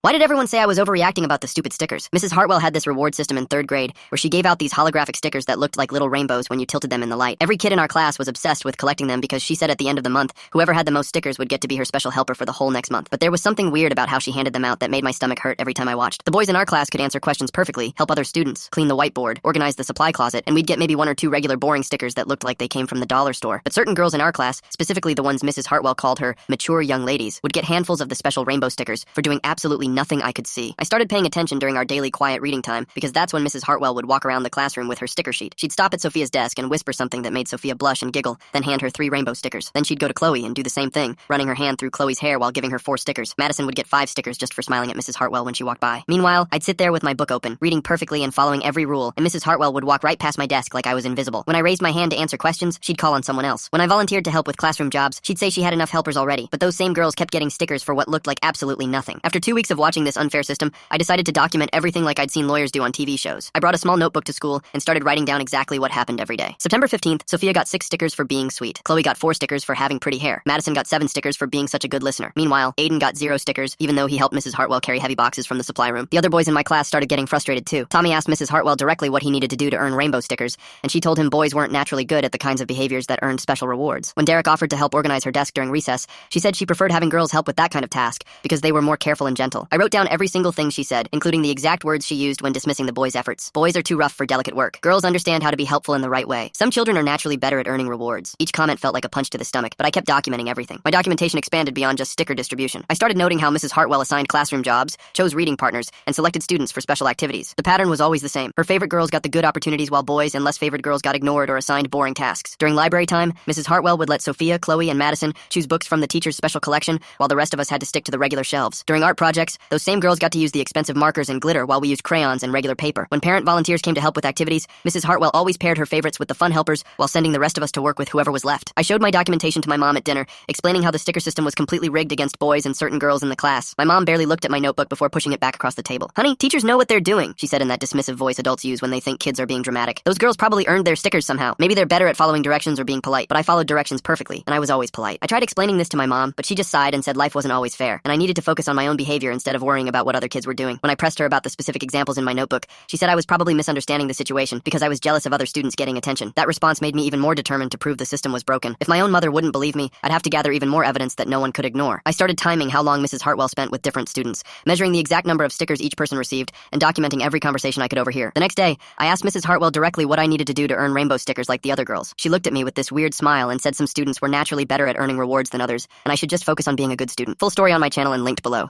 Why did everyone say I was overreacting about the stupid stickers? Mrs. Hartwell had this reward system in 3rd grade where she gave out these holographic stickers that looked like little rainbows when you tilted them in the light. Every kid in our class was obsessed with collecting them because she said at the end of the month, whoever had the most stickers would get to be her special helper for the whole next month. But there was something weird about how she handed them out that made my stomach hurt every time I watched. The boys in our class could answer questions perfectly, help other students, clean the whiteboard, organize the supply closet, and we'd get maybe 1 or 2 regular boring stickers that looked like they came from the dollar store. But certain girls in our class, specifically the ones Mrs. Hartwell called her mature young ladies, would get handfuls of the special rainbow stickers for doing absolutely nothing I could see. I started paying attention during our daily quiet reading time because that's when Mrs. Hartwell would walk around the classroom with her sticker sheet. She'd stop at Sophia's desk and whisper something that made Sophia blush and giggle, then hand her 3 rainbow stickers. Then she'd go to Chloe and do the same thing, running her hand through Chloe's hair while giving her 4 stickers. Madison would get 5 stickers just for smiling at Mrs. Hartwell when she walked by. Meanwhile, I'd sit there with my book open, reading perfectly and following every rule, and Mrs. Hartwell would walk right past my desk like I was invisible. When I raised my hand to answer questions, she'd call on someone else. When I volunteered to help with classroom jobs, she'd say she had enough helpers already, but those same girls kept getting stickers for what looked like absolutely nothing. After 2 weeks of watching this unfair system, I decided to document everything like I'd seen lawyers do on TV shows. I brought a small notebook to school and started writing down exactly what happened every day. September 15th, Sophia got 6 stickers for being sweet. Chloe got 4 stickers for having pretty hair. Madison got 7 stickers for being such a good listener. Meanwhile, Aiden got 0 stickers, even though he helped Mrs. Hartwell carry heavy boxes from the supply room. The other boys in my class started getting frustrated too. Tommy asked Mrs. Hartwell directly what he needed to do to earn rainbow stickers, and she told him boys weren't naturally good at the kinds of behaviors that earned special rewards. When Derek offered to help organize her desk during recess, she said she preferred having girls help with that kind of task because they were more careful and gentle. I wrote down every single thing she said, including the exact words she used when dismissing the boys' efforts. Boys are too rough for delicate work. Girls understand how to be helpful in the right way. Some children are naturally better at earning rewards. Each comment felt like a punch to the stomach, but I kept documenting everything. My documentation expanded beyond just sticker distribution. I started noting how Mrs. Hartwell assigned classroom jobs, chose reading partners, and selected students for special activities. The pattern was always the same. Her favorite girls got the good opportunities while boys and less favored girls got ignored or assigned boring tasks. During library time, Mrs. Hartwell would let Sophia, Chloe, and Madison choose books from the teacher's special collection while the rest of us had to stick to the regular shelves. During art projects, those same girls got to use the expensive markers and glitter while we used crayons and regular paper. When parent volunteers came to help with activities, Mrs. Hartwell always paired her favorites with the fun helpers while sending the rest of us to work with whoever was left. I showed my documentation to my mom at dinner, explaining how the sticker system was completely rigged against boys and certain girls in the class. My mom barely looked at my notebook before pushing it back across the table. "Honey, teachers know what they're doing," she said in that dismissive voice adults use when they think kids are being dramatic. "Those girls probably earned their stickers somehow. Maybe they're better at following directions or being polite, but I followed directions perfectly, and I was always polite." I tried explaining this to my mom, but she just sighed and said life wasn't always fair, and I needed to focus on my own behavior instead of worrying about what other kids were doing. When I pressed her about the specific examples in my notebook, she said I was probably misunderstanding the situation because I was jealous of other students getting attention. That response made me even more determined to prove the system was broken. If my own mother wouldn't believe me, I'd have to gather even more evidence that no one could ignore. I started timing how long Mrs. Hartwell spent with different students, measuring the exact number of stickers each person received, and documenting every conversation I could overhear. The next day, I asked Mrs. Hartwell directly what I needed to do to earn rainbow stickers like the other girls. She looked at me with this weird smile and said some students were naturally better at earning rewards than others, and I should just focus on being a good student. Full story on my channel and linked below.